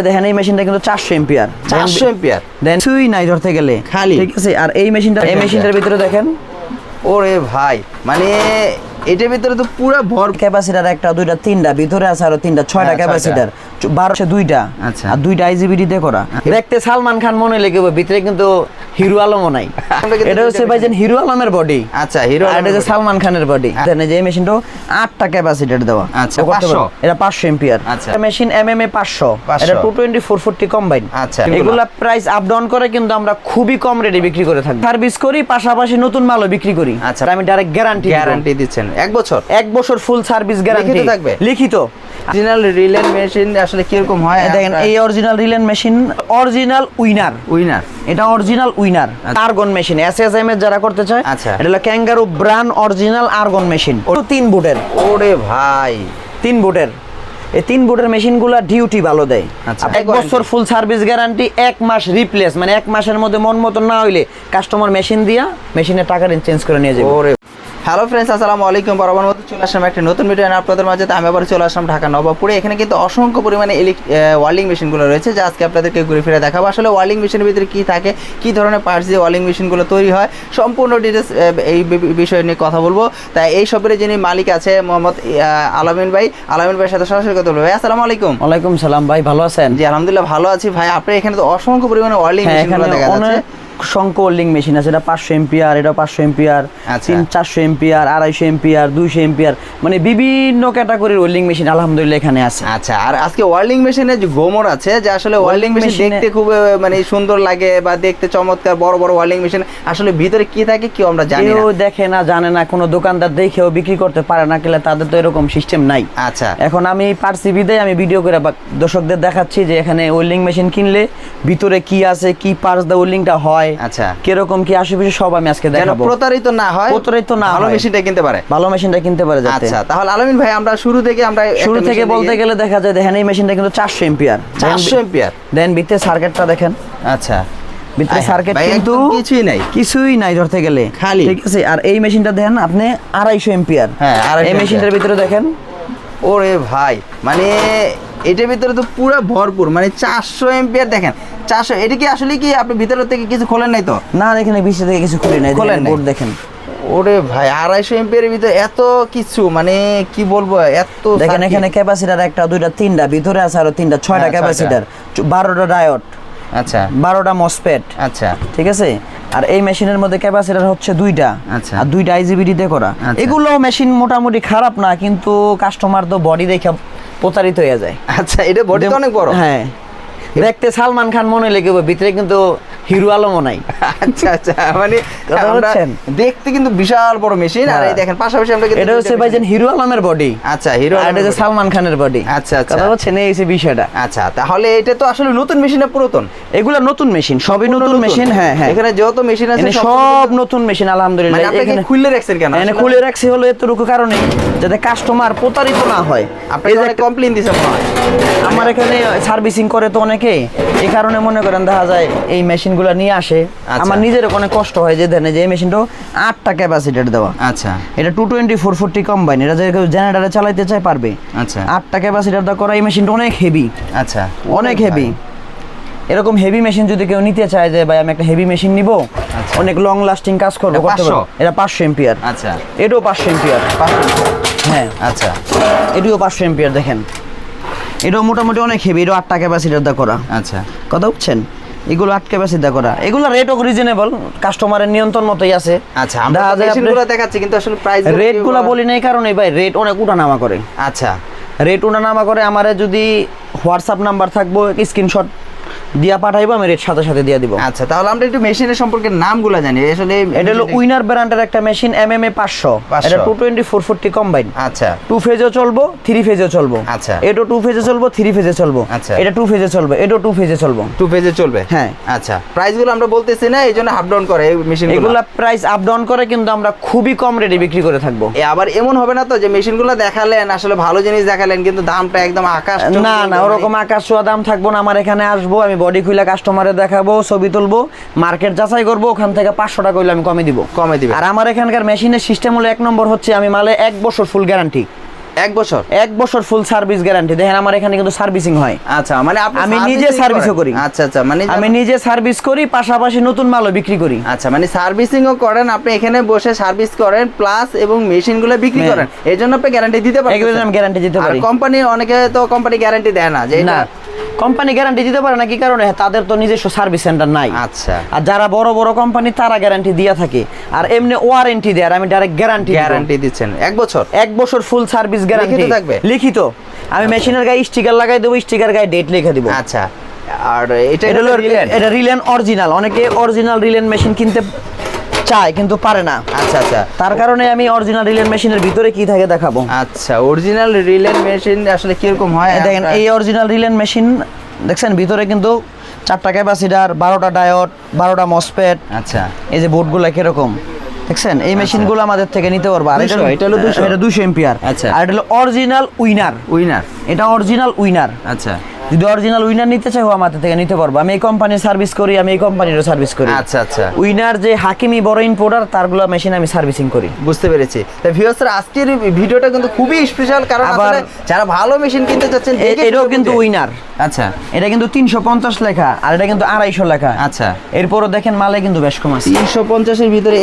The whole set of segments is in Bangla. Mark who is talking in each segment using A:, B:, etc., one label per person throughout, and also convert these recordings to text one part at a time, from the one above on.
A: দেখেন এই মেশিনটা কিন্তু 400 এম্পিয়ার
B: 400 এম্পিয়ার
A: দেন সুই নাই ধরতে গেলে
B: খালি,
A: ঠিক আছে। আর এই মেশিনটার ভিতরে দেখেন,
B: ওরে ভাই মানে এটার ভিতরে তো পুরো ভর
A: ক্যাপাসিটার একটা দুইটা তিনটা ভিতরে আছে, আরো তিনটা ছয়টা ক্যাপাসিটার 12 দুইটা,
B: আচ্ছা,
A: আর দুইটা আইজিবিডি দিয়ে করা। দেখতে সালমান খান মনে লেগে ভিতরে কিন্তু হিরো আলমও নাই। এটা হচ্ছে ভাইজান হিরো আলমের বডি।
B: আচ্ছা, হিরো
A: আর এটা সালমান খানের বডি। দেন যে এই মেশিনটা 8টা ক্যাপাসিটার দেওয়া।
B: আচ্ছা, 500
A: এটা 500 এম্পিয়ার।
B: আচ্ছা,
A: মেশিন এমএমএ 500, এটা 220 440 কম্বাইন।
B: আচ্ছা,
A: এগুলা প্রাইস আপ ডাউন করে কিন্তু আমরা খুবই কম রেটে বিক্রি করে থাকি। সার্ভিস করি, পাশাপাশি নতুন মালও বিক্রি করি।
B: আচ্ছা,
A: আমি ডাইরেক্ট গ্যারান্টি
B: দিচ্ছেন 1 বছর,
A: 1 বছর ফুল সার্ভিস গ্যারান্টি
B: লিখিত থাকবে,
A: লিখিত।
B: অরিজিনাল রিলেন মেশিন আসলে কি রকম হয়
A: দেখেন, এই অরিজিনাল রিলেন মেশিন অরিজিনাল উইনার, এটা original winner argon machine. SSM এর যারা করতে চায়,
B: আচ্ছা,
A: এটা হলো kangaroo brand original argon machine. ওটা 3 বুটের।
B: ওরে ভাই
A: 3 বুটের, এই 3 বুটের মেশিনগুলো ডিউটি ভালো দেয়।
B: আচ্ছা,
A: 1 বছর ফুল সার্ভিস গ্যারান্টি, 1 মাস রিপ্লেস, মানে 1 মাসের মধ্যে মন মতো না হইলে কাস্টমার মেশিন দিয়া মেশিনের টাকাটা চেঞ্জ করে নিয়ে যাবে।
B: ওরে হ্যালো ফ্রেন্ডস, আসসালামু আলাইকুম। বরাবর মতো চলে আসলাম একটা নতুন ভিডিও নিয়ে আপনাদের মাঝে। আমি আবার চলে আসলাম ঢাকা নবাবপুরে। এখানে কিন্তু অসংখ্য পরিমাণে ওয়ার্লিং মেশিনগুলো রয়েছে, যা আজকে আপনাদেরকে ঘুরে ফিরে দেখাবো। আসলে ওয়ার্লিং মেশিনের ভিতরে কী থাকে, কী ধরনের পার্টস দিয়ে ওয়ার্লিং মেশিনগুলো তৈরি হয়, সম্পূর্ণ ডিটেলস এই বিষয় নিয়ে কথা বলবো। তাই এই সবের যিনি মালিক আছে মোহাম্মদ আলামিন ভাইয়ের সাথে সরাসরি কথা বলবো। ভাই আসসালামু আলাইকুম।
A: ওয়ালাইকুম সালাম ভাই, ভালো আছেন?
B: জি আলহামদুলিল্লাহ ভালো আছি ভাই। আপনি এখানে তো অসংখ্য পরিমাণে ওয়ার্লিং মেশিনগুলো দেখা যাচ্ছে।
A: সংখ্য ওয়ার্লিং মেশিন আছে, এটা 500 এম্পিয়ার, এটা 500 এম্পিয়ার, 400 এম্পিয়ার, 250 এম্পিয়ার, 200 এম্পিয়ার, মানে বিভিন্ন ক্যাটাগরির ওয়ার্লিং মেশিন আলহামদুলিল্লাহ এখানে আছে।
B: আচ্ছা, আর আজকে ওয়ার্লিং মেশিনের যে গোমর আছে, যে আসলে ওয়ার্লিং মেশিন দেখতে খুব মানে সুন্দর লাগে বা দেখতে চমৎকার, বড় বড় ওয়ার্লিং মেশিন, আসলে ভিতরে কি থাকে কেউ আমরা জানি না,
A: কেউ দেখে না, জানে না, কোনো দোকানদার দেখেও বিক্রি করতে পারে না, কেলে তাদের তো এরকম সিস্টেম নাই।
B: আচ্ছা,
A: এখন আমি পারছি বিদায় আমি ভিডিও করে দর্শকদের দেখাচ্ছি যে এখানে ওয়েল্ডিং মেশিন কিনলে ভিতরে কি আছে, কি পার্টস দা ওয়েল্ডিংটা হয়,
B: আচ্ছা
A: কিরকম কি আশেপাশে সব আমি আজকে দেখাবো।
B: প্রতারিত না হয়, ভালো মেশিনটা কিনতে পারে, যাতে।
A: আচ্ছা,
B: তাহলে আলামিন ভাই আমরা শুরু থেকে
A: বলতে গেলে দেখা যায়, দেখেন এই মেশিনটা কিন্তু 400 এম্পিয়ার,
B: 400 এম্পিয়ার।
A: দেন ভিতরে সার্কিটটা দেখেন।
B: আচ্ছা,
A: ভিতরে সার্কিট কিন্তু কিছুই নাই ধরতে গেলে
B: খালি,
A: ঠিক আছে। আর এই মেশিনটা দেখেন আপনি 250 এম্পিয়ার।
B: হ্যাঁ,
A: এই মেশিনটার ভিতরে দেখেন,
B: ওরে ভাই মানে এটার ভিতরে তো পুরো ভরপুর, মানে 400 এম্পিয়ার। দেখেন 400, এটা কি আসলে কি আপনি ভিতর থেকে কিছু খোলেন নাই তো?
A: না, এখানে বিশে থেকে কিছু খুলে নাই, বোর্ড দেখেন।
B: ওরে ভাই 250 এম্পিয়ারের ভিতরে এত কিছু, মানে কি বলবো, এত
A: দেখেন এখানে ক্যাপাসিটার একটা দুইটা তিনটা ভিতরে আছে, আরো তিনটা ছয়টা ক্যাপাসিটার, 12টা ডায়োড,
B: আচ্ছা
A: 12টা মসফেট,
B: আচ্ছা
A: ঠিক আছে। আর এই মেশিনের মধ্যে ক্যাপাসিটার হচ্ছে 2টা,
B: আচ্ছা,
A: আর 2টা আইজিবিডি দিয়ে করা। এগুলো মেশিন মোটামুটি খারাপ না, কিন্তু কাস্টমার তো বডি দেখে প্রতারিত হয়ে যায়।
B: আচ্ছা, এটা বডি তো অনেক বড়।
A: হ্যাঁ, দেখতে সালমান খান মনে লেগে ভিতরে কিন্তু হিরো আলমও নাই।
B: আচ্ছা আচ্ছা, মানে দেখতে কিন্তু বিশাল বড় মেশিন। আর এই দেখেন পাশাপাশি আমরা
A: এটা হচ্ছে ভাইজান হিরো আলমের বডি।
B: আচ্ছা, হিরো
A: আর এটা সালমান খানের বডি।
B: আচ্ছা আচ্ছা,
A: কথা হচ্ছে না, এই বিষয়টা।
B: আচ্ছা, তাহলে এটা তো আসলে নতুন মেশিন না পুরাতন?
A: এগুলা নতুন মেশিন, সবই নতুন মেশিন। হ্যাঁ হ্যাঁ,
B: এখানে যত মেশিন আছে
A: সব নতুন মেশিন আলহামদুলিল্লাহ।
B: এখানে খুলে রাখছেন কেন?
A: এখানে খুলে রাখছি হলো এতটুকু কারণে, যাতে কাস্টমার প্রতারিত না হয়।
B: আপনি যে কমপ্লেইন দিছেন মনে হয়,
A: আমার এখানে সার্ভিসিং করে তো অনেকে, এই কারণে মনে করেন দেখা যায় এই মেশিনগুলো নিয়ে আসে। আমার নিজের অনেক কষ্ট হয় যে দেন যে এই মেশিনটা 8টা ক্যাপাসিটার দেওয়া।
B: আচ্ছা,
A: এটা 220 440 কম্বাইন, এটা যে কেউ জেনারেটরে চালাতে চায় পারবে।
B: আচ্ছা,
A: 8টা ক্যাপাসিটার দেওয়া করা এই মেশিনটা অনেক হেভি।
B: আচ্ছা,
A: অনেক হেভি। এরকম হেভি মেশিন যদি কেউ নিতে চায় যে ভাই আমি একটা হেভি মেশিন নিব, অনেক লং লাস্টিং কাজ করতে পারবো, এটা 500 এম্পিয়ার।
B: আচ্ছা,
A: এটাও 500 এম্পিয়ার। হ্যাঁ,
B: আচ্ছা,
A: এটাও 500 এম্পিয়ার। দেখেন এটাও মোটামুটি অনেক হেভি, এটা 8টা ক্যাপাসিটার দা করা।
B: আচ্ছা,
A: কথা বুঝছেন, এগুলো 8 ক্যাপাসিটি দা করা। এগুলো রেটও রিজনেবল, কাস্টমারের নিয়ন্ত্রণ মতোই আছে।
B: আচ্ছা, আমরা মেশিনগুলো দেখাচ্ছি কিন্তু আসলে প্রাইস
A: রেটগুলো বলি না এই কারণে ভাই, রেট অনেক উঠানামা করে।
B: আচ্ছা,
A: রেট উঠানামা করে। আমারে যদি হোয়াটসঅ্যাপ নাম্বার থাকবো, স্ক্রিনশট দিয়া পাঠাইবো, আমি রেট সাথে সাথে দিয়ে দিব।
B: আচ্ছা, তাহলে আমরা একটু মেশিনের সম্পর্কে নামগুলো জানি। আসলে
A: এটা হলো উইনার ব্র্যান্ডের একটা মেশিন, এমএমএ 500, এটা 220 440 কম্বাইন।
B: আচ্ছা,
A: 2 ফেজও চলবো, 3 ফেজও চলবো।
B: আচ্ছা,
A: এটা 2 ফেজে চলবো, 3 ফেজে চলবো।
B: আচ্ছা,
A: এটা 2 ফেজে চলবে, এটা 2 ফেজে চলবো।
B: 2 ফেজে চলবে,
A: হ্যাঁ।
B: আচ্ছা, প্রাইসগুলো আমরা বলতেছি না, এইজন্য আপ ডাউন করে এই মেশিনগুলো।
A: এগুলা প্রাইস আপ ডাউন করে, কিন্তু আমরা খুবই কম রেটে বিক্রি করে থাকবো।
B: আবার এমন হবে না তো যে মেশিনগুলো দেখালেন, আসলে ভালো জিনিস দেখালেন, কিন্তু দামটা একদম আকাশ।
A: না না, ওরকম আকাশ ছোঁয়া দাম থাকবো না। আমার এখানে আসবো, আমি বডি খুলে কাস্টমারে দেখাবো, ছবি তুলবো, মার্কেট যাচাই করবো, ওখান থেকে 500 টাকা হইলে আমি কমে দিব।
B: আর আমার
A: এখানকার মেশিনের সিস্টেম হলো 1 নম্বর হচ্ছে আমি মালে 1 বছর ফুল গ্যারান্টি।
B: 1 বছর?
A: 1 বছর ফুল সার্ভিস গ্যারান্টি। দেখেন আমার এখানে কিন্তু সার্ভিসিং হয়।
B: আচ্ছা, মানে
A: আমি নিজে সার্ভিসও করি।
B: আচ্ছা আচ্ছা, মানে
A: আমি নিজে সার্ভিস করি, পাশাপাশি নতুন মালও বিক্রি করি।
B: আচ্ছা, মানে সার্ভিসিংও করেন আপনি, এখানে বসে সার্ভিস করেন প্লাস এবং মেশিনগুলো বিক্রি করেন, এই জন্য আপনি গ্যারান্টি দিতে পারেন।
A: একদম আমি গ্যারান্টি দিতে পারি।
B: আর কোম্পানি, অনেকে তো কোম্পানি গ্যারান্টি দেয় না, যে
A: না কোম্পানি গ্যারান্টি দিতে পারে না, কি কারণে? তাদের তো নিজস্ব সার্ভিস সেন্টার নাই।
B: আচ্ছা,
A: আর যারা বড় বড় কোম্পানি তারা গ্যারান্টি দিয়ে থাকে, আর এমনি ওয়ারেন্টি দেয়, আর আমি ডাইরেক্ট গ্যারান্টি
B: দিচ্ছেন 1 বছর?
A: 1 বছর ফুল সার্ভিস গ্যারান্টি
B: লিখিত থাকবে?
A: লিখিত। আমি মেশিনের গায়ে স্টিকার লাগাই দেবো, স্টিকার গায়ে ডেট লিখে দিব।
B: আচ্ছা, আর এটা
A: এটা রিলেন অরিজিনাল। অনেকে অরিজিনাল রিলেন মেশিন কিনতে চায় কিন্তু পারে না।
B: আচ্ছা আচ্ছা,
A: তার কারণে আমি অরিজিনাল রিলেন মেশিনের ভিতরে কি থাকে দেখাবো।
B: আচ্ছা, অরিজিনাল রিলে মেশিন আসলে কিরকম হয়
A: দেখেন, এই অরিজিনাল রিলেন মেশিন দেখছেন, ভিতরে কিন্তু 4টা ক্যাপাসিটার, 12টা ডায়োড, 12টা মসফেট।
B: আচ্ছা,
A: এই যে বোর্ডগুলো কিরকম দেখছেন, এই মেশিনগুলো আমাদের থেকে নিতে পারবো। আর এটা
B: হলো 200,
A: এটা 200 এম্পিয়ার।
B: আচ্ছা,
A: আর এটা হলো অরিজিনাল উইনার, এটা অরিজিনাল উইনার।
B: আচ্ছা,
A: যদি অরিজিনাল উইনার নিতে চাই আমাদের থেকে নিতে পারবো। আমি এই কোম্পানির সার্ভিস করি, আমি এই কোম্পানিরও সার্ভিস করি।
B: আচ্ছা আচ্ছা,
A: উইনার যে হাকিমি বড় ইম্পোর্টার, তারগুলো মেশিন আমি সার্ভিসিং করি।
B: বুঝতে পেরেছি। তা ভিউয়ার্সরা, আজকের ভিডিওটা কিন্তু খুবই স্পেশাল, কারণ আসলে যারা ভালো মেশিন কিনতে চাচ্ছেন,
A: এটাও কিন্তু উইনার।
B: আচ্ছা,
A: এটা কিন্তু 350 লেখা, আর এটা কিন্তু 250 লেখা।
B: আচ্ছা,
A: এরপরও দেখেন মালে কিন্তু বেশ কম আছে।
B: 350 এর ভিতরে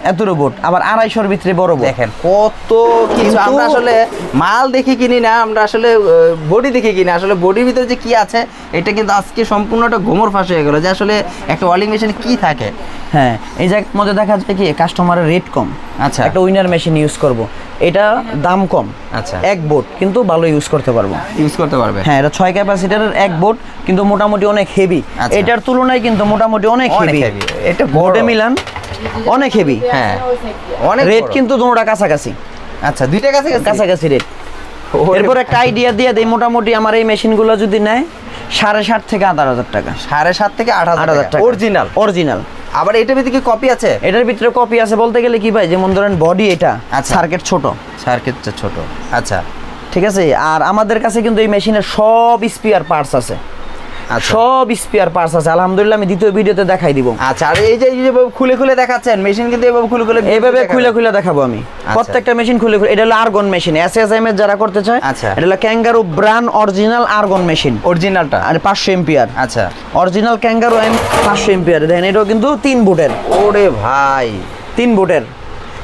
A: এতটুকু বোর্ড, আবার 250-এর ভিতরে বড় বোর্ড।
B: দেখেন কত কিছু। আমরা আসলে মাল দেখে কিনি না, আমরা আসলে বডি দেখে কিনি। আসলে বডির ভিতরে যে কি আছে, এটা কিন্তু আজকে সম্পূর্ণটা গোমর ফাঁস হয়ে গেল, যে আসলে একটা ওয়ালিং মেশিনে কি থাকে।
A: হ্যাঁ, এই জায়গার মধ্যে দেখা যায় কি কাস্টমারের রেট কম।
B: আচ্ছা,
A: একটা উইনার মেশিন ইউজ করব, এটা দাম কম।
B: আচ্ছা,
A: 1 বোর্ড কিন্তু ভালো ইউজ করতে পারবো,
B: ইউজ করতে পারবে।
A: হ্যাঁ, এটা 6 ক্যাপাসিটারের 1 বোর্ড, কিন্তু মোটামুটি অনেক হেভি। এটার তুলনায় কিন্তু মোটামুটি অনেক হেভি।
B: এটা
A: বোর্ডে মিলান অনেক হেভি।
B: হ্যাঁ, অনেক
A: রেট কিন্তু দুটোটা কাছাকাছি।
B: আচ্ছা, দুইটা
A: কাছাকাছি রেট। এরপর একটা আইডিয়া দিয়ে দেই, মোটামুটি আমার এই মেশিনগুলো যদি নেয় 7.5 থেকে 8,000 টাকা।
B: 7.5 থেকে 8,000 টাকা অরিজিনাল। আবার এটার ভিতরে কি কপি আছে?
A: এটার ভিতরে কপি আছে বলতে গেলে কি ভাই, যেমন ধরেন বডি এটা, সার্কিট ছোট। আচ্ছা, ঠিক আছে। আর আমাদের কাছে কিন্তু এই মেশিনের সব স্পেয়ার পার্টস আছে। সব স্পেয়ার পার্টস আছে, আলহামদুলিল্লাহ। আমি দ্বিতীয় ভিডিওতে দেখাই দিব।
B: আচ্ছা, আর এই যে খুলে দেখাচ্ছেন মেশিন, কিন্তু এইভাবে খুলে
A: দেখাবো আমি। প্রত্যেকটা মেশিন খুলে। এটা হলো আর্গন মেশিন, এসএসএম এর যারা করতে চায়।
B: আচ্ছা,
A: এটা হলো kangaroo brand original argon machine,
B: অরিজিনালটা।
A: আর 500 এম্পিয়ার।
B: আচ্ছা,
A: অরিজিনাল ক্যাঙ্গারু 500 এম্পিয়ার। দেখেন, এটাও কিন্তু 3 বুটের।
B: ওরে ভাই,
A: 3 বুটের।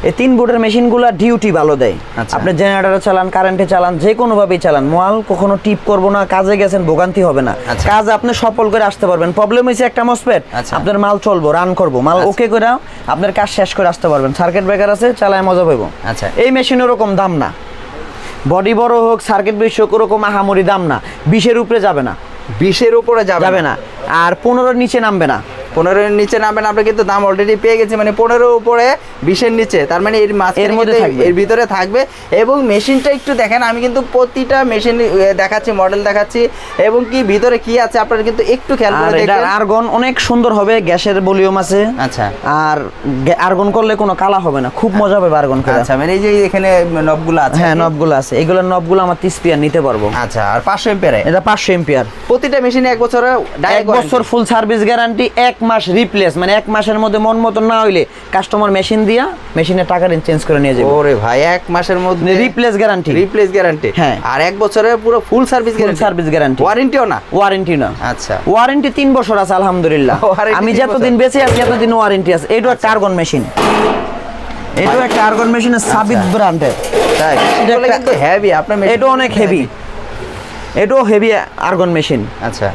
A: এই 3 বুটের মেশিনগুলো ডিউটি ভালো দেয়। আপনি জেনারেটরে চালান, কারেন্টে চালান, যে কোনোভাবেই চালান, মাল কখনো টিপ করবো না, কাজে গেছেন ভোগান্তি হবে না। কাজ আপনি সফল করে আসতে পারবেন। প্রবলেম হয়েছে একটা মসফেট, আপনার মাল চলবো, রান করবো, মাল ওকে করে আপনার কাজ শেষ করে আসতে পারবেন। সার্কিট ব্রেকার আছে, চালায় মজা পাইবো।
B: আচ্ছা,
A: এই মেশিন ওরকম দাম না, বডি বড় হোক, সার্কিট বেশি হোক, ওরকম আহামরি দাম না। 20-এর উপরে যাবে না,
B: 20-এর উপরে যাবে না,
A: আর 15-এর নিচে নামবে না।
B: 15-এর নিচে নামবেন। আমরা কিন্তু দাম অলরেডি পেয়ে গেছি, মানে 15-এর উপরে, 20-এর নিচে, তার মানে এর মধ্যে এর ভিতরে থাকবে। এবং মেশিনটা একটু দেখেন, আমি কিন্তু প্রতিটা মেশিন দেখাচ্ছি, মডেল দেখাচ্ছি, এবং কি ভিতরে কি আছে আপনারা কিন্তু একটু খেয়াল করে দেখবেন।
A: আর্গন অনেক সুন্দর হবে, গ্যাসের ভলিউম আছে।
B: আচ্ছা,
A: আর আর্গন করলে কোনো কালা হবে না, খুব মজা পাবে আর্গন করে।
B: আচ্ছা, মানে এই যে এখানে নবগুলো আছে।
A: হ্যাঁ, নবগুলো আছে, এগুলোর নবগুলো আমার 30 স্পিয়ার নিতে পারবো।
B: আচ্ছা, আর 500 এম্পিয়ার।
A: এটা 500 এম্পিয়ার।
B: প্রতিটা মেশিনে 1 বছরের
A: 1 বছর ফুল সার্ভিস গ্যারান্টি, 1 মাস রিপ্লেস, মানে 1 মাসের মধ্যে মন মতো না হইলে কাস্টমার মেশিন দিয়া মেশিনের টাকা চেঞ্জ করে নিয়ে যাবে।
B: ওরে ভাই, 1 মাসের মধ্যে
A: রিপ্লেস গ্যারান্টি।
B: হ্যাঁ, আর 1 বছরের পুরো ফুল সার্ভিস গ্যারান্টি। ওয়ারেন্টিও না?
A: ওয়ারেন্টি না।
B: আচ্ছা,
A: ওয়ারেন্টি 3 বছর আছে আলহামদুলিল্লাহ। আমি যতদিন বেঁচে আছি এতদিন ওয়ারেন্টি আছে। এটাও একটা আর্গন মেশিন, এটাও একটা আর্গন মেশিনের সাবিত ব্র্যান্ডের।
B: তাই, এটা কিন্তু হেভি। আপনার
A: এটা অনেক হেভি, এটাও হেভি আর্গন মেশিন।
B: আচ্ছা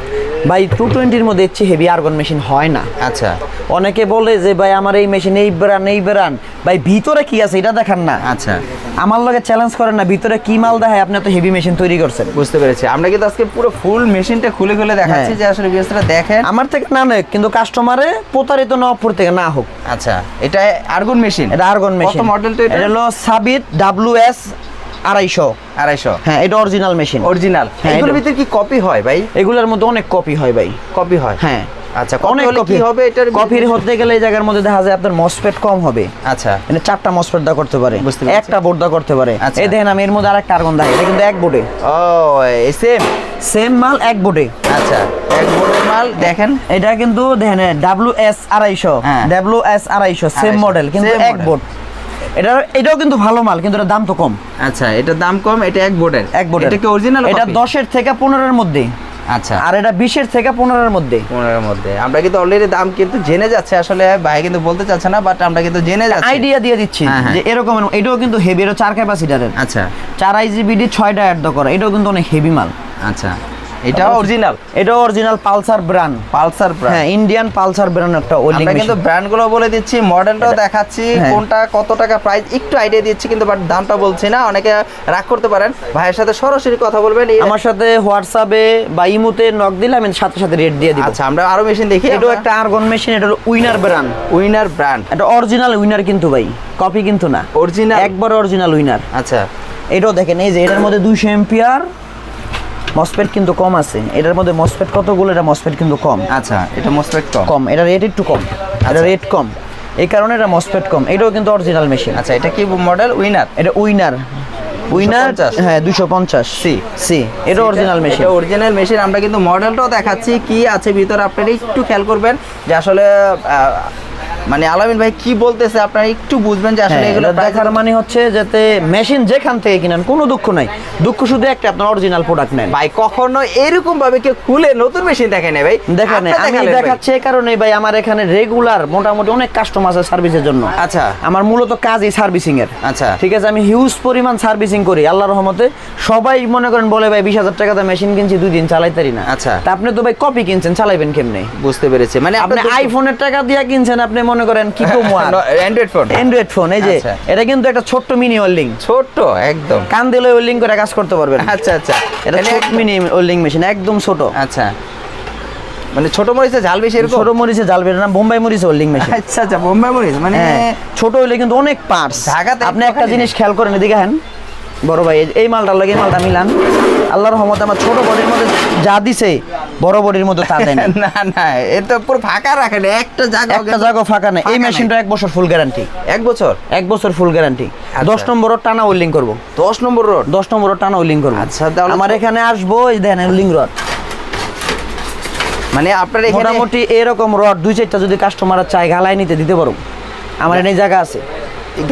A: ভাই, 220-এর মধ্যে ইচ্ছে হেভি আর্গন মেশিন হয় না।
B: আচ্ছা,
A: অনেকে বলে যে ভাই আমার এই মেশিন এই ব্র্যান্ড, ভাই ভিতরে কি আছে এটা দেখান না।
B: আচ্ছা,
A: আমার লগে চ্যালেঞ্জ করেন না, ভিতরে কি মাল দেখায়, আপনি তো হেভি মেশিন তৈরি করছেন।
B: বুঝতে পেরেছি। আমরা কিন্তু আজকে পুরো ফুল মেশিনটা খুলে দেখাচ্ছি, যে আসলে বিস্তারিত দেখেন।
A: আমার থেকে না নেই, কিন্তু কাস্টমারে প্রতারিত না থেকে না হোক।
B: আচ্ছা, এটা আর্গন মেশিন।
A: এটা আর্গন মেশিন।
B: কত মডেলটা?
A: এটা হলো সাবিত WS 250। হ্যাঁ, এটা অরিজিনাল মেশিন।
B: অরিজিনাল। এগুলোর ভিতরে কি কপি হয় ভাই?
A: এগুলোর মধ্যে অনেক কপি হয় ভাই।
B: কপি হয়?
A: হ্যাঁ।
B: আচ্ছা, অনেক কপি হবে। এটার
A: কপির হতে গেলে এই জায়গার মধ্যে দেখা যায় আপনার মসফেট কম হবে।
B: আচ্ছা,
A: মানে 4টা মসফেট দা করতে পারে, একটা বোর্ড দা করতে পারে। এই দেখেন, আমি এর মধ্যে আরেকটা আর্গন দেখাই, এটা কিন্তু 1 বোর্ডে।
B: ও,
A: সেম মাল 1 বোর্ডে।
B: আচ্ছা, 1 বোর্ডের মাল দেখেন।
A: এটা কিন্তু দেখেন WS 250, WS 250 সেম মডেল, কিন্তু 1 বোর্ড। এটাও কিন্তু ভালো মাল, কিন্তু এটার দাম তো কম।
B: আচ্ছা, এটার দাম কম, এটা এক বোর্ডের। এটা কি অরিজিনাল?
A: এটা 10 থেকে 15 এর মধ্যে।
B: আচ্ছা,
A: আর এটা 20 থেকে 15 এর মধ্যে।
B: 15 এর মধ্যে। আমরা কিন্তু অলরেডি দাম কিন্তু জেনে যাচ্ছে, আসলে ভাই কিন্তু বলতে চাচ্ছে না, বাট আমরা কিন্তু জেনে যাচ্ছি,
A: আইডিয়া দিয়ে দিচ্ছি যে এরকম। এটাও কিন্তু হেভি, এটা 4 ক্যাপাসিটারের।
B: আচ্ছা,
A: 4 IGBD 6টা অ্যাড করা, এটাও কিন্তু অনেক হেভি মাল।
B: আচ্ছা, এটাও অরিজিনাল?
A: এটাও original Pulsar brand.
B: Pulsar brand?
A: হ্যাঁ, ইন্ডিয়ান পালসার ব্র্যান্ড একটা ওয়েল্ডিং
B: আমরা কিন্তু ব্র্যান্ডগুলো বলে দিচ্ছি, মডেলটাও দেখাচ্ছি, কোনটা কত টাকা প্রাইস একটু আইডিয়া দিচ্ছি, কিন্তু বাট দামটা বলছি না। অনেকে রাগ করতে পারেন, ভাইয়ের সাথে সরাসরি কথা বলবেন।
A: আমার সাথে হোয়াটসঅ্যাপে বা ইমোতে নক দিলে আমি সাথে সাথে রেট দিয়ে দিব।
B: আচ্ছা, আমরা আরো মেশিন দেখি।
A: এটাও একটা আর্গন মেশিন, এটা উইনার ব্র্যান্ড।
B: Winner brand? এটা
A: অরিজিনাল উইনার কিন্তু ভাই, কপি কিন্তু না,
B: অরিজিনাল,
A: একবার অরিজিনাল উইনার।
B: আচ্ছা,
A: এটাও দেখেন, এই যে এটার মধ্যে 200 এম্পিয়ার মসফেট কিন্তু কম আছে। এটার মধ্যে মসফেট কতগুলো, এটা মসফেট কিন্তু কম।
B: আচ্ছা, এটা মসফেট কম,
A: কম, এটা রেট একটু কম, এটা রেট কম, এই কারণে এটা মসফেট কম। এটাও কিন্তু অরিজিনাল মেশিন।
B: আচ্ছা, এটা কি মডেল? উইনার?
A: এটা উইনার। হ্যাঁ, 250 সি। এটা অরিজিনাল মেশিন।
B: এটা অরিজিনাল মেশিন। আমরা কিন্তু মডেলটাও দেখাচ্ছি, কি আছে ভিতরে আপনারা একটু খেয়াল করবেন, যে আসলে মানে আলামিন ভাই কি বলতেছে আপনারা একটু বুঝবেন, যে আসলে এগুলো
A: দেখার মানে হচ্ছে যাতে মেশিন যেখান থেকে কিনেন কোনো দুঃখ নাই, দুঃখ শুধু একটা, আপনার অরিজিনাল প্রোডাক্ট নেন।
B: ভাই কখনো এরকম ভাবে কেউ খুলে নতুন মেশিন দেখে নেই ভাই,
A: দেখেন আমি দেখাচ্ছি এই কারণে ভাই, আমার এখানে রেগুলার মোটামুটি অনেক কাস্টমার আছে সার্ভিসের জন্য।
B: আচ্ছা,
A: আমার মূলত কাজই সার্ভিসিং এর।
B: আচ্ছা,
A: ঠিক আছে, আমি হিউজ পরিমাণ সার্ভিসিং করি আল্লাহর রহমতে। সবাই মনে করেন বলে ভাই 20,000 টাকা দিয়ে মেশিন কিনছি, 2 দিন চালাইতারি না।
B: আচ্ছা,
A: তা আপনি তো ভাই কপি কিনছেন, চালাইবেন কেমনে?
B: বুঝতে পেরেছি। মানে
A: আপনি আইফোনের টাকা দিয়ে কিনছেন, আপনি মনে করেন কি কম অ্যান্ড্রয়েড ফোন। এই যে এটা কিন্তু একটা ছোট্ট মিনি ওয়েল্ডিং,
B: ছোট্ট একদম,
A: কান দিলে ওয়েল্ডিং করে কাজ করতে পারবেন।
B: আচ্ছা আচ্ছা,
A: এটা ছোট মিনি ওয়েল্ডিং মেশিন, একদম ছোট।
B: আচ্ছা, মানে ছোট মরিচে ঝাল বেশি এরকম?
A: ছোট মরিচে ঝাল বেশি না, বোম্বাই মরিচ ওয়েল্ডিং মেশিন।
B: আচ্ছা আচ্ছা, বোম্বাই মরিচ মানে
A: ছোট হইলে কিন্তু অনেক পার্টস।
B: ঢাকাতে
A: আপনি একটা জিনিস খেয়াল করেন, এদিকে হ্যাঁ বড় ভাই, এই মালটার লাগে মালটা মিলান, আল্লাহর রহমতে আমার ছোট বডির মধ্যে যা দিছে বড় বডির মধ্যে তা দেয়
B: না। না, এটা পুরো ফাঁকা রাখেন, একটা জায়গা
A: ফাঁকা নেই। এই মেশিনটা 1 বছর ফুল গ্যারান্টি।
B: 1 বছর
A: ফুল গ্যারান্টি। 10 নম্বর রড টানা ওয়েল্ডিং করব।
B: 10 নম্বর রড?
A: 10 নম্বর রড টানা ওয়েল্ডিং করব।
B: আচ্ছা, তাহলে
A: আমার এখানে আসবো, এই দেখেন ওয়েল্ডিং রড,
B: মানে আপনার এখানে
A: মোটামুটি এরকম রড 2-4টা যদি কাস্টমার চায় গালায় নিতে দিতে পারো, আমার এখানে জায়গা আছে,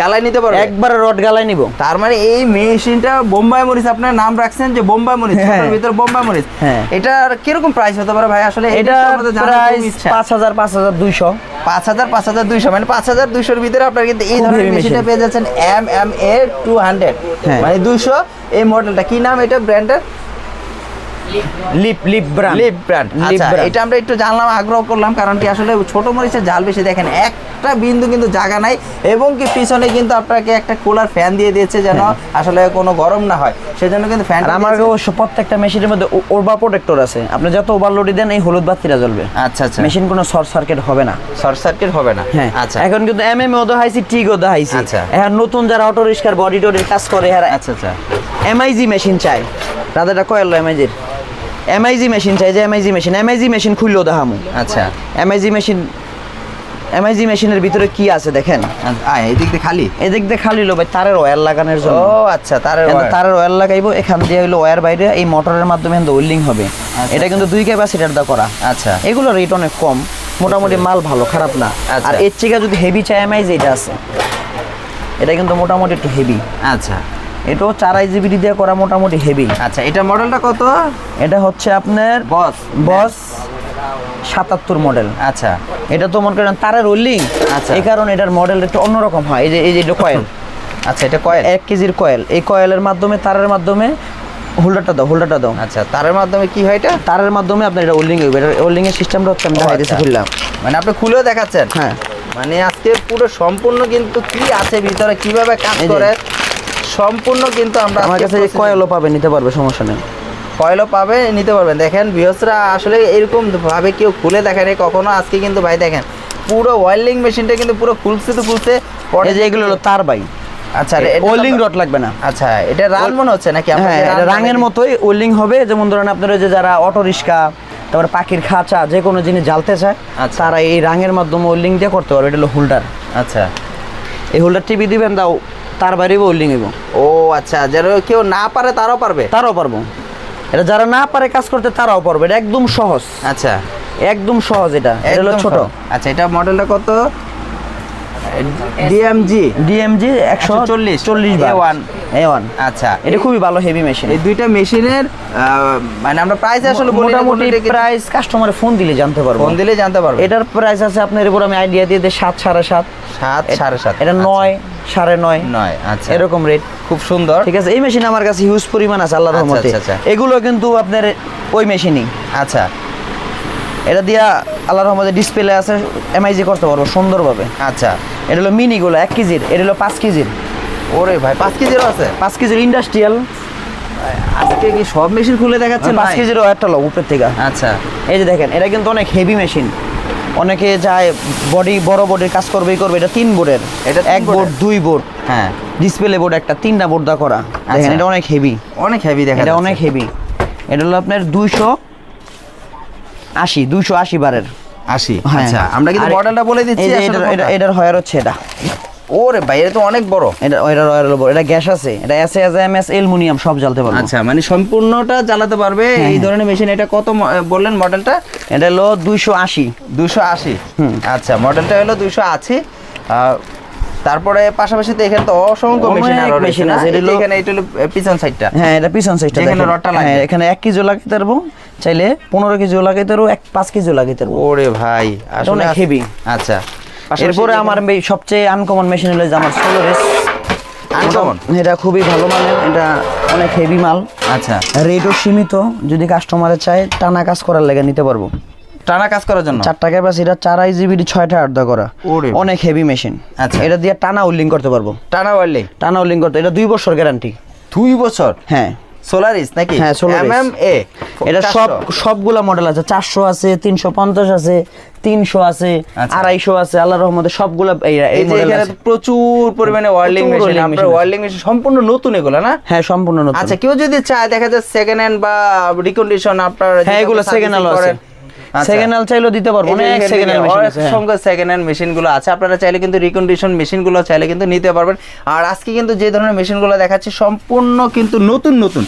B: গালায় নিতে পারো,
A: একবারে রড গালায় নিব।
B: তার মানে এই মেশিনটা বোম্বাই মরিচ, আপনার নাম রাখছেন যে বোম্বাই মরিচ, এর ভিতর বোম্বাই মরিচ। এটার কিরকম প্রাইস হতে পারে ভাই? আসলে
A: এটা প্রাইস 5,000 5,200
B: 5,000 5,200, মানে 5,200 এর ভিতরে আপনারা কিন্তু এই ধরনের মেশিনটা পেয়ে যাচ্ছেন। MMA 200, মানে 200। এই মডেলটা কি নাম এটা ব্র্যান্ডের? Lip brand. আচ্ছা, এটা আমরা একটু জানলাম, আগ্রহ করলাম, কারণ কি আসলে ছোট মরিচের জাল বেশি। দেখেন একটা বিন্দু কিন্তু জায়গা নাই, এবং কি পিছনে কিন্তু আপনাকে একটা কুলার ফ্যান দিয়ে দিয়েছে, যেন আসলে কোনো গরম না হয়, সেজন্য কিন্তু ফ্যান।
A: আমার অবশ্য প্রত্যেকটা মেশিনের মধ্যে ওভার প্রোটেক্টর আছে, আপনি যত ওভারলোডই দেন এই হলুদ বাতিটা জ্বলবে।
B: আচ্ছা আচ্ছা,
A: মেশিন কোনো শর্ট সার্কিট হবে না।
B: শর্ট সার্কিট হবে না?
A: হ্যাঁ।
B: আচ্ছা,
A: এখন কিন্তু এমএম ও দেখাইছি, টিগ ও দেখাইছি।
B: আচ্ছা,
A: এখন নতুন যারা অটো রিক্সার বডি টডির কাজ করে, হ্যাঁ
B: আচ্ছা আচ্ছা,
A: এমআইজি মেশিন চাই, তাদেরটা কয়েল এমআইজির এমআইজি মেশিন চাই, যে এমআইজি মেশিন খুললেও দেখামু।
B: আচ্ছা,
A: এমআইজি মেশিনের ভিতরে কি আছে দেখেন।
B: এদিক দিয়ে খালি?
A: এদিক দিয়ে খালি লো ভাই, তারের ওয়্যার লাগানোর জন্য।
B: ও আচ্ছা, তারের
A: ওয়্যার লাগাইবো, এখান দিয়ে হইলো ওয়্যার বাইরে, এই মোটরের মাধ্যমে ওয়েল্ডিং হবে। এটা কিন্তু 2 ক্যাপাসিটার দা করা।
B: আচ্ছা,
A: এগুলো রেট অনেক কম, মোটামুটি মাল ভালো, খারাপ না। আর এর থেকে যদি হেভি চাই, এমআইজি এটা আছে, এটা কিন্তু মোটামুটি একটু হেভি।
B: আচ্ছা,
A: এটাও 4 IGBD দিয়ে করা, মোটামুটি হেভি।
B: আচ্ছা, এটা মডেলটা কত? এটা
A: হচ্ছে আপনার বস 77 মডেল।
B: আচ্ছা,
A: এটা তো মনে করেন তারের ওয়েল্ডিং।
B: আচ্ছা,
A: এই কারণে এটার মডেল একটু অন্যরকম হয়। এই যে এটা কয়েল।
B: আচ্ছা, এটা কয়েল,
A: 1 কেজির কয়েল। এই কয়েলের মাধ্যমে, তারের মাধ্যমে হোল্ডারটা দাও।
B: আচ্ছা, তারের মাধ্যমে কি হয়? এটা
A: তারের মাধ্যমে আপনার এটা ওয়েল্ডিং হইবে। এটা ওয়েল্ডিং এর সিস্টেমটা হচ্ছে আমি দেখাই দিয়েছি, খুললাম।
B: মানে আপনি খুলেও দেখাচ্ছেন?
A: হ্যাঁ,
B: মানে আজকে পুরো সম্পূর্ণ কিন্তু কি আছে ভিতরে, কিভাবে কাজ করে সম্পূর্ণ কিন্তু আমরা,
A: আমার কাছে এই কয়েলও পাবে, নিতে পারবে, সমস্যা নেই।
B: কয়েলও পাবে, নিতে পারবেন। দেখেন ভিউয়ার্সরা, আসলে এরকম ভাবে কেউ খুলে দেখেন কখনো। আজকে কিন্তু ভাই দেখেন পুরো ওয়েল্ডিং মেশিনটা কিন্তু পুরো খুলছে।
A: এই যে এগুলো হলো তার ভাই।
B: আচ্ছা,
A: ওয়েল্ডিং রড লাগবে না।
B: আচ্ছা, এটা রান মনে হচ্ছে নাকি?
A: হ্যাঁ, এটা রাঙের মতোই ওয়েল্ডিং হবে। যেমন ধরেন আপনারা যে যারা অটো রিক্সা, তারপরে পাখির খাঁচা, যে কোনো জিনিস জ্বালতে চায়, তারা এই রাঙের মাধ্যমে ওয়েল্ডিং দিয়ে করতে পারবে। এটা হলো হোল্ডার।
B: আচ্ছা,
A: এই হোল্ডার টিভি দিবেন, দাও তার বাইরে ওয়েল্ডিং হইব।
B: ও আচ্ছা, যারা কেউ না পারে তারাও পারবো। এটা যারা না পারে কাজ করতে, তারাও পারবে। এটা একদম সহজ। আচ্ছা,
A: একদম সহজ। এটা হলো ছোট।
B: আচ্ছা, এটা মডেলটা কত? ডিএমজি
A: ডিএমজি 140 বার
B: A1
A: A1
B: আচ্ছা
A: এটা খুবই ভালো হেভি মেশিন।
B: এই দুইটা মেশিনের মানে আমরা প্রাইস আসলে বলি না,
A: মোটামুটি প্রাইস কাস্টমারে ফোন দিলে জানতে পারবো,
B: ফোন দিলে জানতে পারবো।
A: এটার প্রাইস আছে আপনার উপর আমি আইডিয়া দিয়ে দিই 7 7.5
B: 7.5
A: এটা 9 9.5
B: 9 আচ্ছা
A: এরকম রেট।
B: খুব সুন্দর।
A: ঠিক আছে, এই মেশিন আমার কাছে হিউজ পরিমাণ আছে আল্লাহর
B: আচ্ছা,
A: রহমতে।
B: আচ্ছা, আচ্ছা।
A: এগুলো কিন্তু আপনার ওই মেশিনই,
B: আচ্ছা
A: এটা দিয়া আল্লাহর রহমতে ডিসপ্লে আছে, এমআইজি করতে পারবো সুন্দরভাবে।
B: আচ্ছা
A: এটা হলো মিনিগুলো 1 কেজির, এটা হলো 5 কেজির।
B: ওরে ভাই 5 কেজিরও আছে?
A: 5 কেজির ইন্ডাস্ট্রিয়াল।
B: আজকে কি সব মেশিন খুলে দেখাচ্ছেন?
A: 5 কেজিরও একটা লো উপর থেকে।
B: আচ্ছা
A: এই যে দেখেন, এটা কিন্তু অনেক হেভি মেশিন। অনেকে যায় বডি বড় বডির কাজ করবেই করবে, এটা 3 বোর্ডের,
B: এটা
A: 1 বোর্ড 2 বোর্ড,
B: হ্যাঁ
A: ডিসপ্লে বোর্ড একটা, 3টা বোর্ড দা করা। দেখেন এটা অনেক হেভি,
B: অনেক হেভি দেখা
A: এটা
B: যাচ্ছে।
A: অনেক হেভি। এটা হলো আপনার 280 বারের।
B: 80
A: হ্যাঁ।
B: আচ্ছা আমরা কিন্তু
A: আর
B: মডেলটা বলে দিচ্ছি
A: এই যে
B: আসলে কোনটা।
A: এটার হয়ার হচ্ছে এটা।
B: ওরে ভাই এটা তো অনেক বড়।
A: এটা হয়ার হলো বড়, এটা গ্যাস আছে, এটা এসএএমএস অ্যালুমিনিয়াম সব জ্বালতে পারবে।
B: আচ্ছা মানে সম্পূর্ণটা চালাতে পারবে এই ধরনের মেশিন। এটা কত বললেন মডেলটা?
A: এটা হলো 280।
B: 280 আচ্ছা মডেলটা হলো 280। তারপরে পাশাপাশি তো এখানে তো অসংখ্য
A: অনেক
B: মেশিন আরো
A: মেশিন
B: আছে।
A: আছে। এটা হলো-
B: এখানে এটা হলো পিছন সাইডটা।
A: হ্যাঁ এটা পিছন সাইডটা
B: যেখানে
A: দেখেন।
B: রডটা লাগবে।
A: হ্যাঁ এখানে 1 কেজিও লাগাইতে পারবো, চাইলে 15 কেজিও লাগাইতে পারবো, 5 কেজিও লাগাইতে পারবো।
B: ওরে ভাই আসলে
A: অনেক হেভি।
B: আচ্ছা
A: এরপরে আমার সবচেয়ে আনকমন মেশিন হলো যে আমার সোলারিস।
B: আনকমন
A: এটা খুবই ভালো মানের, এটা অনেক হেভি মাল।
B: আচ্ছা
A: রেটও সীমিত, যদি কাস্টমারে চায় টানা কাজ করার লেগে নিতে পারবো।
B: টানা কাজ করার জন্য
A: 4টা ক্যাপাসিটি, 4 IGBD 6টা আর্ধা করা,
B: ওরে
A: অনেক হেভি মেশিন।
B: আচ্ছা।
A: এটা দিয়ে টানা উইল্ডিং করতে পারবো,
B: টানা ওয়ারলি
A: টানা উইল্ডিং করতে। এটা 2 বছর গ্যারান্টি।
B: 2 বছর
A: হ্যাঁ
B: সোলারিস নাকি?
A: হ্যাঁ, Solaris।
B: MMA
A: এটা সবগুলা মডেল আছে, 400 আছে, 350 আছে, 300 আছে,
B: আচ্ছা।
A: 250 আছে, আল্লাহর রহমতে সবগুলা এই
B: এই যে
A: মডেল
B: এখানে
A: আছে।
B: তো প্রচুর পরিমাণে ওয়ার্লিং
A: প্রচুর
B: মেশিন।
A: whirling
B: আপনার
A: machine আছে।
B: ওয়ার্লিং মেশিন সম্পূর্ণ নতুন এগুলো না?
A: হ্যাঁ সম্পূর্ণ নতুন।
B: আচ্ছা কেউ যদি চায় দেখা যায় সেকেন্ড হ্যান্ড বা রিকন্ডিশন আপনার
A: হ্যাঁ এগুলো সেকেন্ড হ্যান্ড আছে, সেকেন্ড হ্যান্ড চাইলেও দিতে পারবো, অনেক সেকেন্ড হ্যান্ড মেশিন আছে।
B: অসংখ্য সেকেন্ড হ্যান্ড মেশিনগুলো আছে। আপনারা চাইলে কিন্তু রিকন্ডিশন মেশিনগুলো চাইলে কিন্তু নিতে পারবেন। আর আজকে কিন্তু যে ধরনের মেশিনগুলো দেখাচ্ছি সম্পূর্ণ কিন্তু নতুন নতুন,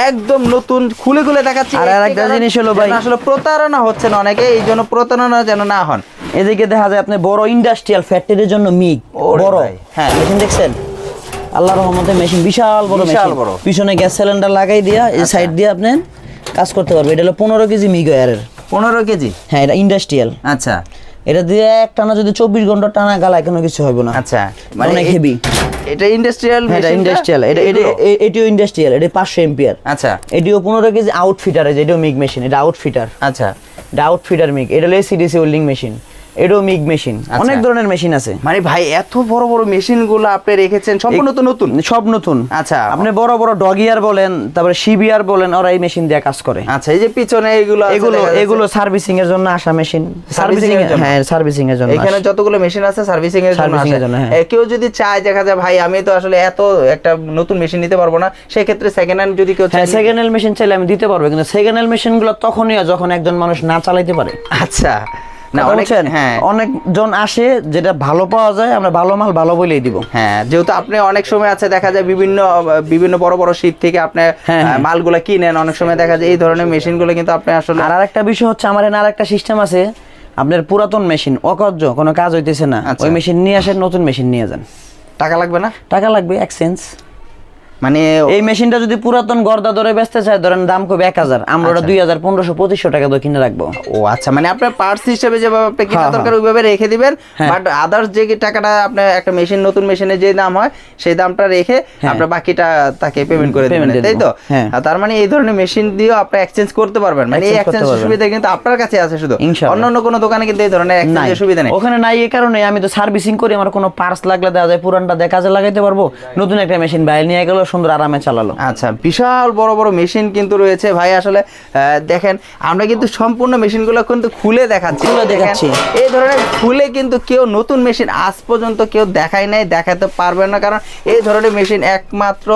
B: একদম নতুন, খুলে খুলে দেখাচ্ছি।
A: আর আরেকটা জিনিস হলো ভাই,
B: আসলে প্রতারণা হচ্ছে না অনেকে, এই জন্য প্রতারণা যেন না হন।
A: এদিকে দেখা যায় আপনি বড় ইন্ডাস্ট্রিয়াল ফ্যাক্টরির জন্য মিগ
B: ওরে
A: বড়,
B: ভাই, হ্যাঁ।
A: মেশিন দেখছেন আল্লাহর রহমতে, মেশিন বিশাল বড়,
B: বিশাল
A: মেশিন
B: বড়।
A: পিছনে গ্যাস সিলিন্ডার লাগাই দিয়া এই সাইড দিয়ে আপনি কাজ করতে পারবে। এটা হলো 15 কেজি মিগ ওয়্যারের।
B: 15 কেজি
A: হ্যাঁ এটা ইন্ডাস্ট্রিয়াল।
B: আচ্ছা
A: এটা দিয়ে এক টানা যদি 24 ঘন্টা টানা গালায় কোনো কিছু হবে না।
B: আচ্ছা
A: অনেক হেভি।
B: এটা ইন্ডাস্ট্রিয়াল
A: এটা ইন্ডাস্ট্রিয়াল, এটিও ইন্ডাস্ট্রিয়াল, এটা 500 এম্পিয়ার।
B: আচ্ছা
A: এটিও 15 কেজি আউটফিটার, এটাও মিগ মেশিন, এটা আউটফিটার।
B: আচ্ছা
A: এটা আউটফিটার মিগ, এটা হলো এসিডিসি ওয়েল্ডিং মেশিন, এটাও মিগ মেশিন। অনেক ধরনের মেশিন আছে।
B: মানে ভাই এত বড় বড় মেশিনগুলো আপনি রেখেছেন সম্পূর্ণ তো নতুন?
A: সব নতুন।
B: আচ্ছা
A: আপনি বড় বড় ডগিয়ার বলেন, তারপরে শিবিয়ার বলেন, ওরা এই মেশিন দিয়ে কাজ করে।
B: আচ্ছা এই যে পিছনে এগুলো আছে
A: এগুলো
B: দেখা যাচ্ছে।
A: এগুলো সার্ভিসিং এর জন্য আসা মেশিন, সার্ভিসিং
B: এর জন্য?
A: হ্যাঁ সার্ভিসিং এর জন্য
B: এখানে
A: আসে।
B: যতগুলো মেশিন আছে সার্ভিসিং এর জন্য
A: Servicing এর
B: আসে।
A: জন্য, হ্যাঁ।
B: কেউ যদি চায় দেখা যায় ভাই আমি তো আসলে এত একটা নতুন মেশিন নিতে পারবো না, সেই ক্ষেত্রে সেকেন্ড হ্যান্ড যদি কেউ
A: হ্যাঁ
B: চায়
A: সেকেন্ড হ্যান্ড মেশিন চাইলে আমি দিতে পারবো, কিন্তু সেকেন্ড হ্যান্ড মেশিন গুলো তখনই হয় যখন একজন মানুষ না চালাইতে পারে।
B: আচ্ছা না অনেক
A: বুঝছেন?
B: হ্যাঁ
A: অনেকজন আসে, যেটা ভালো পাওয়া যায় আমরা ভালো মাল ভালো বলেই দিব।
B: হ্যাঁ যেহেতু আপনি অনেক সময় আছে দেখা যায় বিভিন্ন বড় বড় শীত থেকে আপনি
A: হ্যাঁ, হ্যাঁ।
B: মালগুলা কিনেন, অনেক সময় দেখা যায় এই ধরনের মেশিনগুলো কিন্তু আপনি আসলে
A: আর আরেকটা বিষয় হচ্ছে, আমার এখানে আরেকটা সিস্টেম আছে, আপনার পুরাতন মেশিন অকার্য কোনো কাজ হইতেছে না,
B: আচ্ছা।
A: ওই মেশিন নিয়ে আসেন, নতুন মেশিন নিয়ে যান,
B: টাকা লাগবে না?
A: টাকা লাগবে এক্সচেঞ্জ।
B: মানে
A: এই মেশিনটা যদি পুরাতন গর্দা ধরে বেচতে চায়, ধরেন দাম কবে 1000, আমরা ওটা 2000 1500 2500 টাকা দিয়ে কিনে রাখবো।
B: ও আচ্ছা মানে আপনার পার্টস হিসেবে যেভাবে আপনি কিনা
A: হ্যাঁ,
B: দরকার
A: হ্যাঁ।
B: ওইভাবে রেখে দিবেন,
A: হ্যাঁ।
B: বাট আদার্স যে টাকাটা আপনার একটা মেশিন নতুন মেশিনের যে দাম হয় সেই দামটা রেখে আপনার বাকিটা তাকে পেমেন্ট করে দিবেন,
A: Payment দিয়ে
B: তাই তো?
A: দেবো, হ্যাঁ।
B: আর তার মানে এই ধরনের মেশিন দিয়েও আপনি এক্সচেঞ্জ করতে পারবেন, মানে এই
A: Exchange করতে
B: এক্সচেঞ্জ
A: পারবেন।
B: সুবিধা কিন্তু আপনার কাছে আছে শুধু,
A: ইনশাআল্লাহ।
B: অন্য কোনো দোকানে কিন্তু এই ধরনের
A: নাই,
B: এক্সচেঞ্জের সুবিধা নেই।
A: ওখানে নাই, এই কারণে আমি তো সার্ভিসিং করি, আমার কোনো পার্টস লাগলে দেওয়া যায়, পুরানটা দিয়ে কাজে লাগাইতে পারবো, নতুন একটা মেশিন বাইরে নিয়ে গেল, সুন্দর আরামে চালালো।
B: আচ্ছা বিশাল বড় বড় মেশিন কিন্তু রয়েছে ভাই। আসলে দেখেন আমরা কিন্তু সম্পূর্ণ মেশিনগুলো কিন্তু খুলে দেখাচ্ছি,
A: খুলে দেখাচ্ছি।
B: দেখেন, এই ধরনের খুলে কিন্তু কেউ নতুন মেশিন আজ পর্যন্ত কেউ দেখায় নাই, দেখাতে পারবে না, কারণ এই ধরনের মেশিন একমাত্র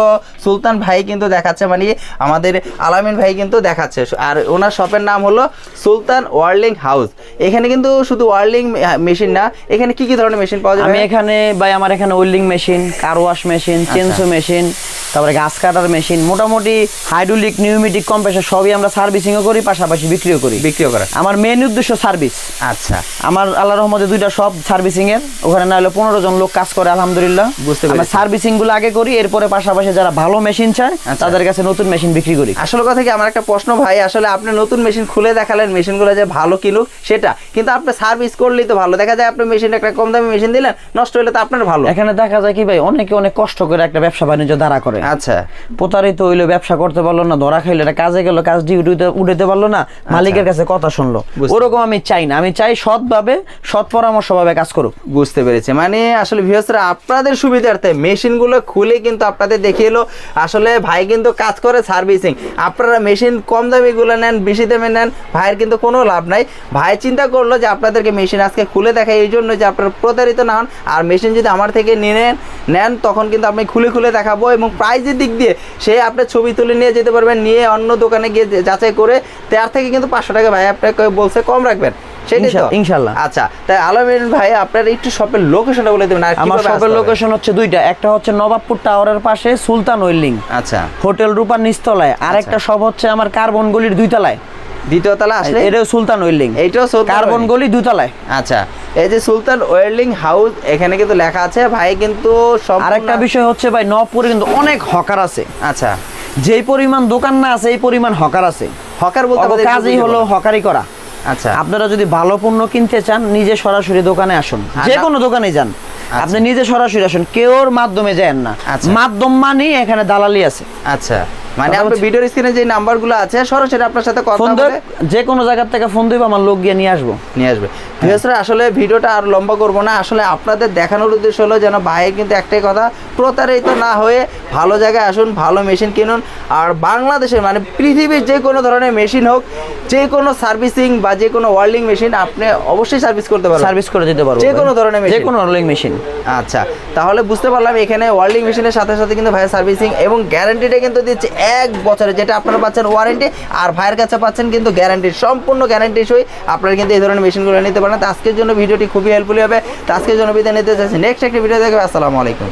B: সুলতান ভাই কিন্তু দেখাচ্ছে, মানে আমাদের আলামিন ভাই কিন্তু দেখাচ্ছে। আর ওনার শপের নাম হলো সুলতান ওয়ার্লিং হাউস। এখানে কিন্তু শুধু ওয়ার্লিং মেশিন না, এখানে কি কি ধরনের মেশিন পাওয়া যায়?
A: আমি এখানে ভাই, আমার এখানে welding machine, car wash machine, chainsaw machine, তারপরে গাছ কাটার মেশিন, মোটামুটি হাইড্রোলিক, নিউমেটিক, কম্প্রেসার সবই আমরা সার্ভিসিংও করি, পাশাপাশি বিক্রিও করি।
B: বিক্রিও করা।
A: আমার মেন উদ্দেশ্য সার্ভিস।
B: আচ্ছা,
A: আমার আল্লাহর রহমতে দুইটা সব সার্ভিসিং এর, ওখানে না হলে 15 জন লোক কাজ করে আলহামদুলিল্লাহ।
B: বুঝতে পেরেছি।
A: আমরা সার্ভিসিং গুলো আগে করি, এরপরে পাশাপাশি যারা ভালো মেশিন চায় তাদের কাছে নতুন মেশিন বিক্রি করি।
B: আসলে কথা কি, আমার একটা প্রশ্ন ভাই, আসলে আপনি নতুন মেশিন খুলে দেখালেন মেশিনগুলো যে ভালো কিনুক সেটা, কিন্তু আপনি সার্ভিস করলেই তো ভালো। দেখা যায় আপনি মেশিন একটা কম দামি মেশিন দিলেন, নষ্ট হলে তো আপনার ভালো।
A: এখানে দেখা যায় কি ভাই, অনেকে অনেক কষ্ট করে একটা ব্যবসা বাণিজ্য দাঁড়া করে।
B: আচ্ছা,
A: প্রতারিত হইলো, ব্যবসা করতে পারলো না, ধরা খাইলো, এটা কাজে গেল, কাজ ডিউটিতে উঠাতে পারলো না, মালিকের কাছে কথা শুনলো। ওরকম আমি চাই না, আমি চাই সৎভাবে, সৎ পরামর্শভাবে কাজ করুক।
B: বুঝতে পেরেছি। মানে আসলে ভিউয়ার্সরা আপনাদের সুবিধার্থে মেশিনগুলো খুলে কিন্তু আপনাদের দেখিয়ে এলো। আসলে ভাই কিন্তু কাজ করে সার্ভিসিং। আপনারা মেশিন কম দামিগুলো নেন, বেশি দামে নেন, ভাইয়ের কিন্তু কোনো লাভ নাই। ভাই চিন্তা করলো যে আপনাদেরকে মেশিন আজকে খুলে দেখায় এই জন্য যে আপনারা প্রতারিত না হন। আর মেশিন যদি আমার থেকে নেন তখন কিন্তু আমি খুলে খুলে দেখাবো, এবং প্রাইজের দিক দিয়ে সে আপনার ছবি তুলে নিয়ে যেতে পারবেন, নিয়ে অন্য দোকানে গিয়ে যাচাই করে তার থেকে কিন্তু 500 টাকা ভাই আপনাকে বলছে কম রাখবেন।
A: ইনশাআল্লাহ।
B: আচ্ছা, তাই আলমিন ভাই আপনার একটু শপের লোকেশনটা বলে দেবেন।
A: আমার শপের লোকেশন হচ্ছে দুইটা, একটা হচ্ছে নবাবপুর টাওয়ারের পাশে সুলতান ওয়েল্ডিং,
B: আচ্ছা,
A: হোটেল রূপার নিচতলায়, আর একটা শপ হচ্ছে আমার কার্বন গলির 2 তলায়।
B: দ্বিতীয় তলা আসলে
A: এটাও সুলতান ওয়েল্ডিং,
B: এইটাও
A: কার্বন গলি 2 তলায়।
B: আচ্ছা, এই যে সুলতান ওয়েল্ডিং হাউস এখানে কিন্তু লেখা আছে। ভাই কিন্তু
A: আরেকটা বিষয় হচ্ছে ভাই, নবপুরে কিন্তু অনেক হকার আছে।
B: আচ্ছা,
A: যেই পরিমাণ দোকান না আছে এই পরিমাণ হকার আছে।
B: হকার বলতে
A: কাজই হলো হকারি করা।
B: আচ্ছা,
A: আপনারা যদি ভালো পণ্য কিনতে চান, নিজে সরাসরি দোকানে আসুন, যে কোনো দোকানে যান, আপনি নিজে সরাসরি আসুন, কেউর মাধ্যমে যান না। মাধ্যম মানে এখানে দালালি আছে।
B: আচ্ছা, মানে আপনার ভিডিওর স্ক্রিনে যে নাম্বারগুলো আছে সরাসরি আপনার সাথে কথা বলে
A: যে কোনো জায়গা থেকে ফোন দিবে, আমার লোক গিয়ে নিয়ে আসবে।
B: আসলে ভিডিওটা আর লম্বা করবো না। আসলে আপনাদের দেখানোর উদ্দেশ্য হলো যেন ভাই কিন্তু একটাই কথা, প্রতারিত না হয়ে ভালো জায়গায় আসুন, ভালো মেশিন কিনুন। আর বাংলাদেশে মানে পৃথিবীর যে কোনো ধরনের মেশিন হোক, যে কোনো সার্ভিসিং বা যে কোনো ওয়েল্ডিং মেশিন আপনি অবশ্যই সার্ভিস করতে পারবেন,
A: সার্ভিস করে দিতে পারবো
B: যে কোনো ধরনের মেশিন,
A: যে কোনো ওয়েল্ডিং মেশিন।
B: আচ্ছা, তাহলে বুঝতে পারলাম এখানে ওয়েল্ডিং মেশিনের সাথে সাথে কিন্তু ভাই সার্ভিসিং এবং গ্যারান্টিটা কিন্তু দিচ্ছে 1 বছরের, যেটা আপনারা পাচ্ছেন ওয়ারেন্টি, আর ভাইয়ের কাছে পাচ্ছেন কিন্তু গ্যারান্টি, সম্পূর্ণ গ্যারান্টি সই আপনারা কিন্তু এই ধরনের মেশিনগুলো নিতে পারেন। তো আজকের জন্য ভিডিওটি খুবই হেল্পফুল হবে। তো আজকের জন্য বিদায় নিতে চাইছি, নেক্সট একটা ভিডিও দেখবে। আসসালামু আলাইকুম।